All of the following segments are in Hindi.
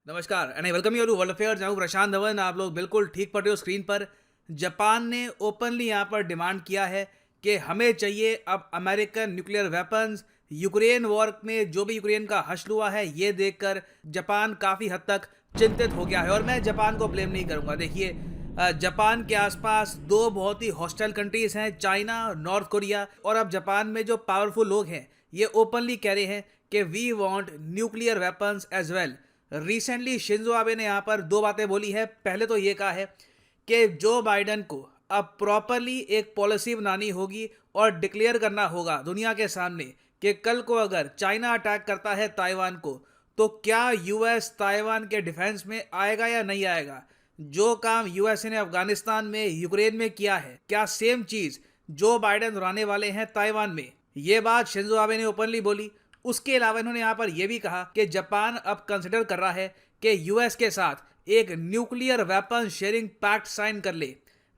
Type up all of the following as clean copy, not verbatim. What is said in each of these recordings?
नमस्कार and I welcome you to world affairs. मैं हूं प्रशांत धवन। आप लोग बिल्कुल ठीक पढ़ रहे हो स्क्रीन पर। जापान ने ओपनली यहां पर डिमांड किया है कि हमें चाहिए अब American nuclear weapons. Ukraine war में जो भी यूक्रेन का हश्र हुआ है ये देखकर जापान काफ़ी हद तक चिंतित हो गया है और मैं जापान को ब्लेम नहीं करूंगा। देखिए, जापान के आसपास दो बहुत ही हॉस्टाइल कंट्रीज हैं, चाइना और नॉर्थ कोरिया। और अब जापान में जो पावरफुल लोग हैं ये ओपनली कह रहे हैं कि we want nuclear weapons as well. Recently Shinzo Abe ने यहाँ पर दो बातें बोली है। पहले तो ये कहा है कि जो बाइडन को अब प्रॉपरली एक पॉलिसी बनानी होगी और डिक्लेयर करना होगा दुनिया के सामने कि कल को अगर चाइना अटैक करता है ताइवान को तो क्या यूएस ताइवान के डिफेंस में आएगा या नहीं आएगा। जो काम यूएसए ने अफगानिस्तान में यूक्रेन में किया है क्या सेम चीज जो बाइडन दोहराने वाले हैं ताइवान में। ये बात शिंजो आबे ने ओपनली बोली। उसके अलावा इन्होंने यहाँ पर यह भी कहा कि जापान अब कंसिडर कर रहा है कि यूएस के साथ एक nuclear weapon sharing pact sign कर ले।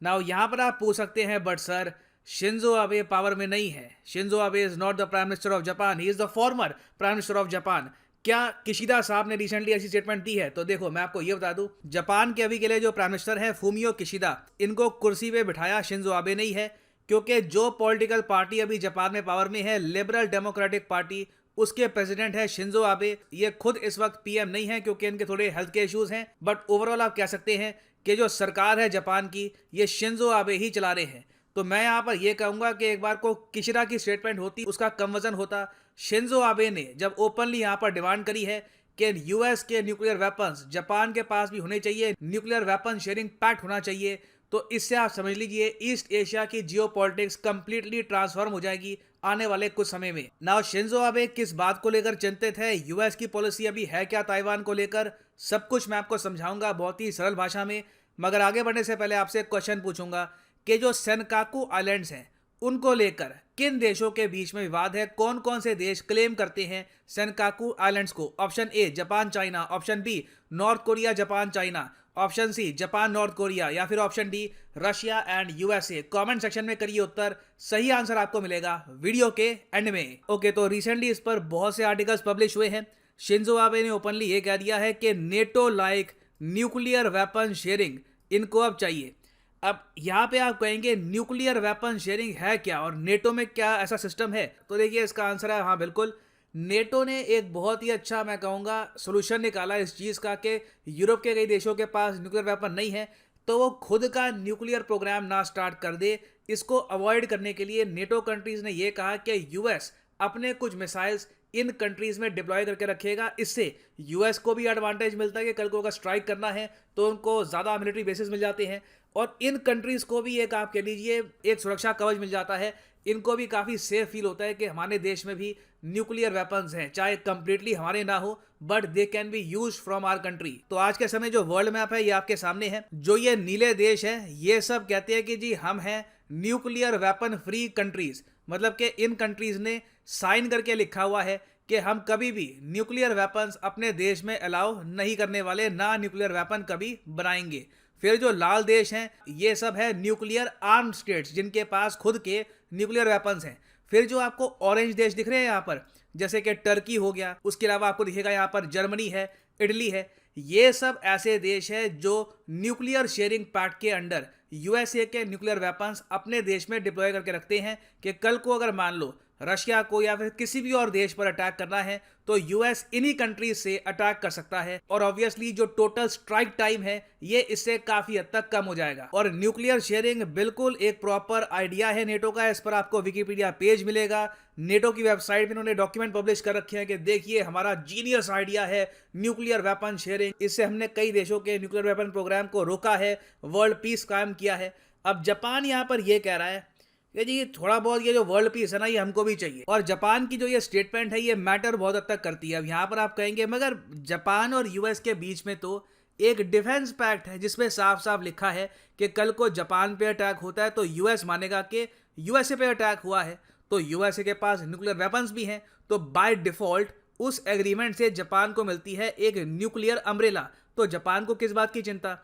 नाउ यहाँ पर आप पूछ सकते हैं but sir Shinzo Abe power में नहीं है। Shinzo Abe is not the prime minister of Japan, he is the former prime minister of Japan. क्या किशिदा साहब ने रिसेंटली ऐसी स्टेटमेंट दी है? तो देखो मैं आपको ये बता दूं, जापान के अभी के लिए जो प्राइम मिनिस्टर है फूमियो किशिदा, इनको कुर्सी पे बिठाया शिंजो आबे नहीं है। क्योंकि जो पॉलिटिकल पार्टी अभी जापान में पावर में है, लिबरल डेमोक्रेटिक पार्टी, उसके प्रेसिडेंट है शिंजो आबे। ये खुद इस वक्त पीएम नहीं है क्योंकि इनके थोड़े हेल्थ के इश्यूज हैं, बट ओवरऑल आप कह सकते हैं कि जो सरकार है जापान की ये शिंजो आबे ही चला रहे हैं। तो मैं यहाँ पर यह कहूंगा कि एक बार को किशिदा की स्टेटमेंट होती उसका कम वजन होता। शिंजो आबे ने जब ओपनली यहाँ पर डिमांड करी है कि यूएस के न्यूक्लियर वेपन्स जापान के पास भी होने चाहिए, न्यूक्लियर वेपन शेयरिंग पैक्ट होना चाहिए, तो इससे आप समझ लीजिए ईस्ट एशिया की जियोपॉलिटिक्स कंप्लीटली ट्रांसफॉर्म हो जाएगी आने वाले कुछ समय में। नाउ शिंजो आबे किस बात को लेकर चिंतित है, यूएस की पॉलिसी अभी है क्या ताइवान को लेकर, सब कुछ मैं आपको समझाऊंगा बहुत ही सरल भाषा में। मगर आगे बढ़ने से पहले आपसे एक क्वेश्चन पूछूंगा कि जो सेनकाकू आइलैंड्स हैं उनको लेकर किन देशों के बीच में विवाद है। कौन कौन से देश क्लेम करते हैं सेनकाकू आइलैंड्स को? Option A Japan China, option B North Korea Japan China, option C Japan North Korea, या फिर option D Russia and USA. Comment section में करिए उत्तर, सही आंसर आपको मिलेगा वीडियो के एंड में। ओके, तो रिसेंटली इस पर बहुत से आर्टिकल्स पब्लिश हुए हैं। शिंजो आबे ने ओपनली ये कह दिया है कि NATO like nuclear weapon sharing इनको अब चाहिए। अब यहाँ पे आप कहेंगे न्यूक्लियर वेपन शेयरिंग है क्या और नेटो में क्या ऐसा सिस्टम है? तो देखिए इसका आंसर है हाँ बिल्कुल। नेटो ने एक बहुत ही अच्छा मैं कहूँगा सोल्यूशन निकाला इस चीज़ का कि यूरोप के कई देशों के पास न्यूक्लियर वेपन नहीं है तो वो खुद का न्यूक्लियर प्रोग्राम ना स्टार्ट कर दे। इसको अवॉइड करने के लिए नेटो कंट्रीज़ ने ये कहा कि यूएस अपने कुछ मिसाइल्स इन कंट्रीज़ में डिप्लॉय करके रखेगा। इससे यूएस को भी एडवांटेज मिलता है कि कल को अगर स्ट्राइक करना है तो उनको ज़्यादा मिलिट्री बेसिस मिल जाते हैं और इन कंट्रीज़ को भी एक आप कह लीजिए एक सुरक्षा कवच मिल जाता है। इनको भी काफ़ी सेफ फील होता है कि हमारे देश में भी न्यूक्लियर वेपन्स हैं, चाहे कंप्लीटली हमारे ना हो but they can be use from our country. तो आज के समय जो वर्ल्ड मैप है ये आपके सामने है। जो ये नीले देश है ये सब कहते हैं कि जी हम हैं न्यूक्लियर वेपन फ्री कंट्रीज, मतलब कि इन कंट्रीज ने साइन करके लिखा हुआ है कि हम कभी भी न्यूक्लियर वेपन्स अपने देश में अलाउ नहीं करने वाले, ना न्यूक्लियर वेपन कभी बनाएंगे। फिर जो लाल देश हैं ये सब है न्यूक्लियर आर्म्ड स्टेट्स जिनके पास खुद के न्यूक्लियर वेपन्स हैं। फिर जो आपको ऑरेंज देश दिख रहे हैं यहाँ पर, जैसे कि टर्की हो गया, उसके अलावा आपको दिखेगा यहाँ पर जर्मनी है, इटली है, ये सब ऐसे देश है जो न्यूक्लियर शेयरिंग पैक्ट के अंडर यूएसए के न्यूक्लियर वेपन्स अपने देश में डिप्लॉय करके रखते हैं कि कल को अगर मान लो रशिया को या फिर किसी भी और देश पर अटैक करना है तो यूएस इन्हीं कंट्रीज से अटैक कर सकता है और ऑब्वियसली जो टोटल स्ट्राइक टाइम है ये इससे काफी हद तक कम हो जाएगा। और न्यूक्लियर शेयरिंग बिल्कुल एक प्रॉपर आइडिया है नेटो का। इस पर आपको विकिपीडिया पेज मिलेगा, नेटो की वेबसाइट में इन्होंने डॉक्यूमेंट पब्लिश कर रखे हैं कि देखिए हमारा जीनियस आइडिया है न्यूक्लियर वेपन शेयरिंग, इससे हमने कई देशों के न्यूक्लियर वेपन प्रोग्राम को रोका है, वर्ल्ड पीस कायम किया है। अब जापान यहाँ पर यह कह रहा है कि जी थोड़ा बहुत ये जो वर्ल्ड पीस है ना ये हमको भी चाहिए, और जापान की जो ये स्टेटमेंट है ये मैटर बहुत हद तक करती है। अब यहाँ पर आप कहेंगे मगर जापान और यूएस के बीच में तो एक डिफेंस पैक्ट है जिसमें साफ साफ लिखा है कि कल को जापान पे अटैक होता है तो यूएस मानेगा कि यूएसए पे अटैक हुआ है, तो यूएसए के पास न्यूक्लियर वेपन्स भी हैं, तो बाय डिफॉल्ट उस एग्रीमेंट से जापान को मिलती है एक न्यूक्लियर अम्ब्रेला। तो जापान को किस बात की चिंता?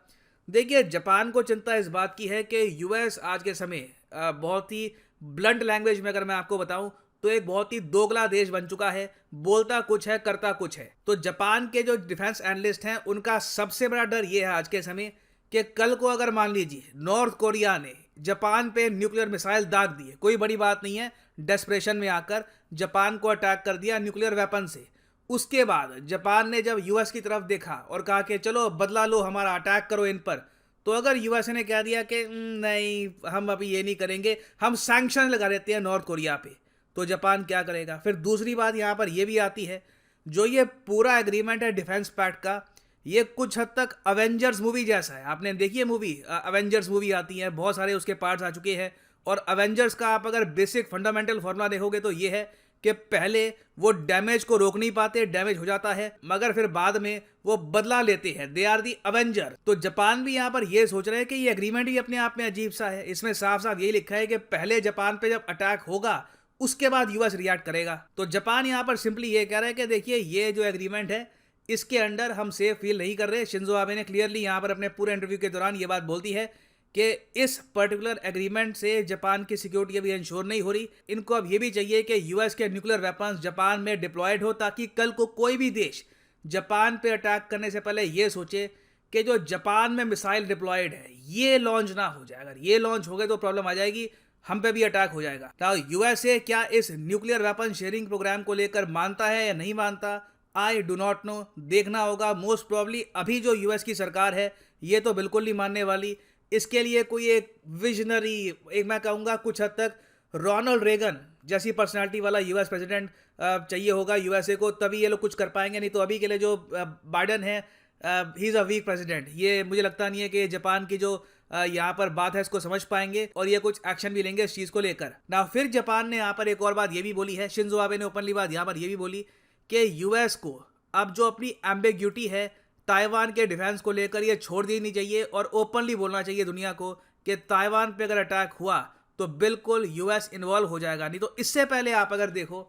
देखिए जापान को चिंता इस बात की है कि यूएस आज के समय बहुत ही ब्लंट लैंग्वेज में अगर मैं आपको बताऊं तो एक बहुत ही दोगला देश बन चुका है, बोलता कुछ है करता कुछ है। तो जापान के जो डिफेंस एनालिस्ट हैं उनका सबसे बड़ा डर ये है आज के समय कि कल को अगर मान लीजिए नॉर्थ कोरिया ने जापान पे न्यूक्लियर मिसाइल दाग दिए, कोई बड़ी बात नहीं है, डेस्परेशन में आकर जापान को अटैक कर दिया न्यूक्लियर वेपन से, उसके बाद जापान ने जब यूएस की तरफ देखा और कहा कि चलो बदला लो, हमारा अटैक करो इन पर, तो अगर यूएसए ने कह दिया कि नहीं हम अभी ये नहीं करेंगे, हम सैंक्शन लगा देते हैं नॉर्थ कोरिया पे, तो जापान क्या करेगा? फिर दूसरी बात यहाँ पर ये भी आती है, जो ये पूरा एग्रीमेंट है डिफेंस पैक्ट का, ये कुछ हद तक अवेंजर्स मूवी जैसा है। आपने देखी है मूवी? अवेंजर्स मूवी आती है, बहुत सारे उसके पार्ट्स आ चुके हैं, और अवेंजर्स का आप अगर बेसिक फंडामेंटल फॉर्मूला देखोगे तो ये है कि पहले वो डैमेज को रोक नहीं पाते, डैमेज हो जाता है, मगर फिर बाद में वो बदला लेते हैं। They are the avenger. तो जापान भी यहाँ पर ये सोच रहे हैं कि ये एग्रीमेंट भी अपने आप में अजीब सा है। इसमें साफ साफ यही लिखा है कि पहले जापान पे जब अटैक होगा उसके बाद यूएस रिएक्ट करेगा। तो जापान यहाँ पर सिंपली ये कह रहा है कि देखिए ये जो एग्रीमेंट है इसके अंडर हम सेफ फील नहीं कर रहे। शिंजो आबे ने क्लियरली यहाँ पर अपने पूरे इंटरव्यू के दौरान ये बात बोलती है कि इस पर्टिकुलर एग्रीमेंट से जापान की सिक्योरिटी अभी इंश्योर नहीं हो रही। इनको अब ये भी चाहिए कि यूएस के न्यूक्लियर वेपन्स जापान में डिप्लॉयड हो, ताकि कल को कोई भी देश जापान पे अटैक करने से पहले ये सोचे कि जो जापान में मिसाइल डिप्लॉयड है ये लॉन्च ना हो जाए। अगर ये लॉन्च हो गए तो प्रॉब्लम आ जाएगी, हम पे भी अटैक हो जाएगा। तो यूएसए क्या इस न्यूक्लियर वेपन शेयरिंग प्रोग्राम को लेकर मानता है या नहीं मानता, आई डू नॉट नो। देखना होगा। मोस्ट प्रॉब्ली अभी जो यूएस की सरकार है ये तो बिल्कुल नहीं मानने वाली। इसके लिए कोई एक विजनरी, एक मैं कहूँगा कुछ हद तक रोनाल्ड रेगन जैसी पर्सनालिटी वाला यूएस प्रेसिडेंट चाहिए होगा यूएसए को, तभी ये लोग कुछ कर पाएंगे। नहीं तो अभी के लिए जो बाइडन है he is a weak president. ये मुझे लगता नहीं है कि जापान की जो यहाँ पर बात है इसको समझ पाएंगे और ये कुछ एक्शन भी लेंगे इस चीज़ को लेकर ना। फिर जापान ने यहाँ पर एक और बात ये भी बोली है, शिंजो आबे ने ओपनली बात यहाँ पर ये भी बोली कि यूएस को अब जो अपनी एम्बिग्यूटी है ताइवान के डिफेंस को लेकर ये छोड़ देनी चाहिए और ओपनली बोलना चाहिए दुनिया को कि ताइवान पे अगर अटैक हुआ तो बिल्कुल यूएस इन्वॉल्व हो जाएगा। नहीं तो इससे पहले आप अगर देखो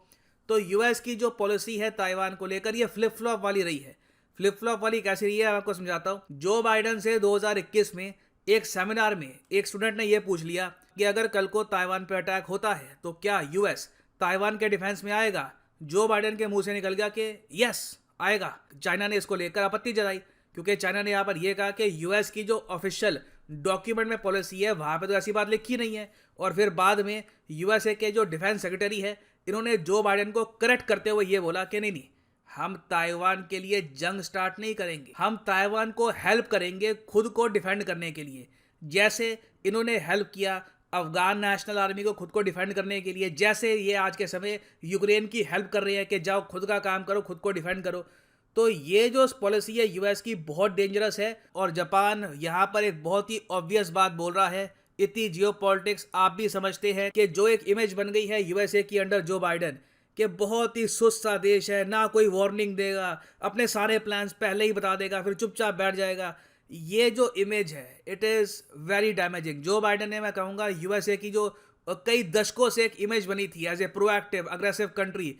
तो यूएस की जो पॉलिसी है ताइवान को लेकर ये फ्लिप फ्लॉप वाली रही है। फ्लिप फ्लॉप वाली कैसी रही है मैं आपको समझाता हूँ। जो बाइडन से 2021 में एक सेमिनार में एक स्टूडेंट ने यह पूछ लिया कि अगर कल को ताइवान पे अटैक होता है तो क्या यूएस ताइवान के डिफेंस में आएगा। जो बाइडन के मुंह से निकल गया कि यस आएगा। चाइना ने इसको लेकर आपत्ति जताई क्योंकि चाइना ने यहाँ पर यह कहा कि यूएस की जो ऑफिशियल डॉक्यूमेंट में पॉलिसी है वहाँ पे तो ऐसी बात लिखी नहीं है। और फिर बाद में यूएसए के जो डिफेंस सेक्रेटरी है इन्होंने जो बाइडन को करेक्ट करते हुए ये बोला कि नहीं हम ताइवान के लिए जंग स्टार्ट नहीं करेंगे, हम ताइवान को हेल्प करेंगे खुद को डिफेंड करने के लिए। जैसे इन्होंने हेल्प किया अफगान नेशनल आर्मी को खुद को डिफेंड करने के लिए, जैसे ये आज के समय यूक्रेन की हेल्प कर रहे हैं कि जाओ खुद का काम करो, खुद को डिफेंड करो। तो ये जो पॉलिसी है यूएस की बहुत डेंजरस है और जापान यहाँ पर एक बहुत ही ऑब्वियस बात बोल रहा है। इतनी जियोपॉलिटिक्स आप भी समझते हैं कि जो एक इमेज बन गई है यूएसए की अंडर जो बाइडन कि बहुत ही सुस्त सा देश है, ना कोई वार्निंग देगा, अपने सारे प्लान्स पहले ही बता देगा, फिर चुपचाप बैठ जाएगा। ये जो इमेज है इट इज़ वेरी डैमेजिंग। जो बाइडन ने मैं कहूँगा यूएसए की जो कई दशकों से एक इमेज बनी थी as a proactive aggressive country,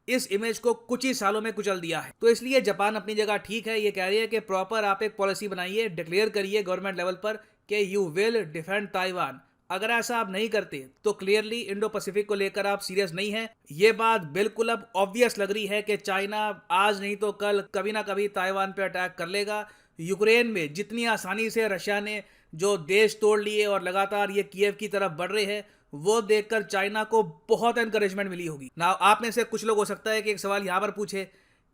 इस इमेज को कुछ ही सालों में कुचल दिया है। तो इसलिए जापान अपनी जगह ठीक है। ये कह रही है कि प्रॉपर आप एक पॉलिसी बनाइए, डिक्लेयर करिए गवर्नमेंट लेवल पर कि यू विल डिफेंड ताइवान। अगर ऐसा आप नहीं करते तो क्लियरली इंडो पैसिफिक को लेकर आप सीरियस नहीं है। ये बात बिल्कुल अब ऑब्वियस लग रही है कि चाइना आज नहीं तो कल कभी ना कभी ताइवान पे अटैक कर लेगा। यूक्रेन में जितनी आसानी से रशिया ने जो देश तोड़ लिए और लगातार ये कीव की तरफ बढ़ रहे हैं वो देखकर चाइना को बहुत एनकरेजमेंट मिली होगी ना। आप में से कुछ लोग हो सकता है कि एक सवाल यहाँ पर पूछे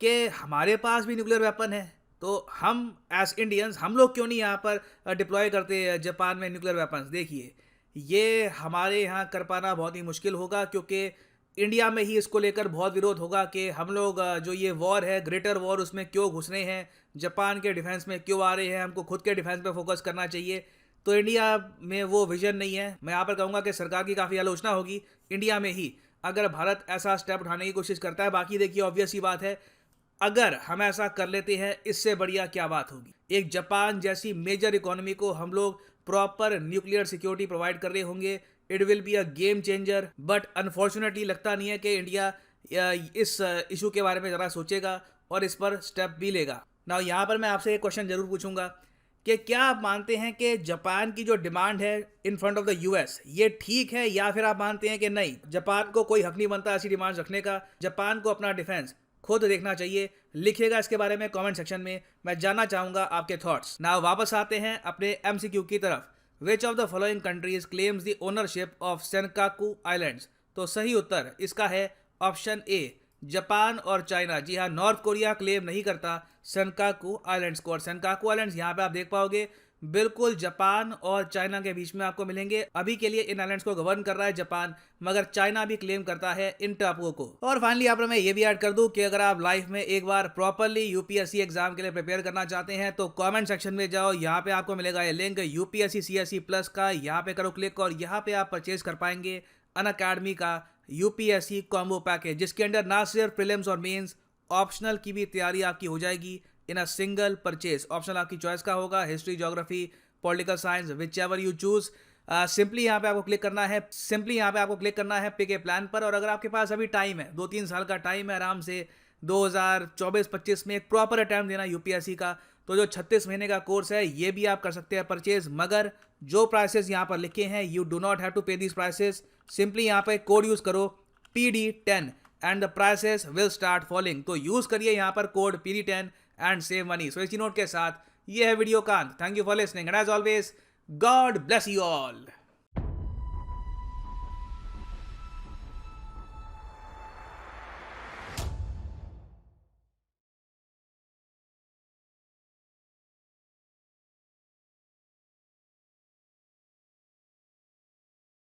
कि हमारे पास भी न्यूक्लियर वेपन है तो हम एज इंडियंस हम लोग क्यों नहीं यहाँ पर डिप्लॉय करते जापान में न्यूक्लियर वेपन्स। देखिए ये हमारे यहाँ कर पाना बहुत ही मुश्किल होगा क्योंकि इंडिया में ही इसको लेकर बहुत विरोध होगा कि हम लोग जो ये वॉर है ग्रेटर वॉर उसमें क्यों घुस रहे हैं, जापान के डिफेंस में क्यों आ रहे हैं, हमको खुद के डिफेंस पे फोकस करना चाहिए। तो इंडिया में वो विजन नहीं है। मैं यहाँ पर कहूँगा कि सरकार की काफ़ी आलोचना होगी इंडिया में ही अगर भारत ऐसा स्टेप उठाने की कोशिश करता है। बाकी देखिए ऑब्वियस ही बात है अगर हम ऐसा कर लेते हैं इससे बढ़िया क्या बात होगी। एक जापान जैसी मेजर इकोनॉमी को हम लोग प्रॉपर न्यूक्लियर सिक्योरिटी प्रोवाइड कर रहे होंगे। It will be a game changer. But unfortunately लगता नहीं है कि इंडिया इस इशू के बारे में ज़रा सोचेगा और इस पर स्टेप भी लेगा ना। यहाँ पर मैं आपसे एक क्वेश्चन जरूर पूछूंगा कि क्या आप मानते हैं कि जापान की जो डिमांड है in front of the US ये ठीक है, या फिर आप मानते हैं कि नहीं, जापान को कोई हक नहीं बनता ऐसी डिमांड रखने का, जापान को अपना डिफेंस खुद देखना चाहिए? लिखिएगा इसके बारे में कमेंट सेक्शन में, मैं जानना चाहूंगा आपके थॉट्स। नाउ वापस आते हैं अपने एमसीक्यू की तरफ। Which of the following countries claims the ownership of Senkaku islands? तो सही उत्तर इसका है ऑप्शन ए, जापान और चाइना। जी हाँ, नॉर्थ कोरिया क्लेम नहीं करता सेनकाकू आइलैंड्स को, और सेनकाकू आइलैंड्स यहाँ पे आप देख पाओगे बिल्कुल जापान और चाइना के बीच में आपको मिलेंगे। अभी के लिए इन आइलैंड्स को गवर्न कर रहा है जापान, मगर चाइना भी क्लेम करता है इन टापुओं को। और फाइनली यहाँ पर मैं ये भी ऐड कर दूं कि अगर आप लाइफ में एक बार प्रॉपरली यूपीएससी एग्जाम के लिए प्रिपेयर करना चाहते हैं तो कमेंट सेक्शन में जाओ, यहाँ पे आपको मिलेगा ये लिंक यूपीएससी सीएससी प्लस का, यहाँ पे करो क्लिक और यहाँ पे आप परचेज कर पाएंगे अनअकैडमी का यूपीएससी कॉम्बो पैकेज, जिसके अंदर ना सिर्फ प्रीलिम्स और मेंस, ऑप्शनल की भी तैयारी आपकी हो जाएगी इन अ सिंगल परचेज। ऑप्शनल आपकी चॉइस का होगा, history, geography, political science, which ever you choose. Simply यहाँ पे आपको क्लिक करना है पिक ए प्लान पर। और अगर आपके पास अभी टाइम है, 2-3 साल का टाइम है, आराम से 2024-25 में एक प्रॉपर अटैम्प्ट देना यूपीएससी का, तो जो 36 महीने का कोर्स है ये भी आप कर सकते हैं परचेज। मगर जो प्राइसेस यहाँ पर लिखे हैं, you do not have to pay these prices. Simply यहाँ पे कोड यूज करो PD10 and the prices will start falling. तो यूज करिए यहाँ पर code PD10 and save money. So इसी नोट के साथ ये है वीडियो का अंत। Thank you for listening and as always God bless you all.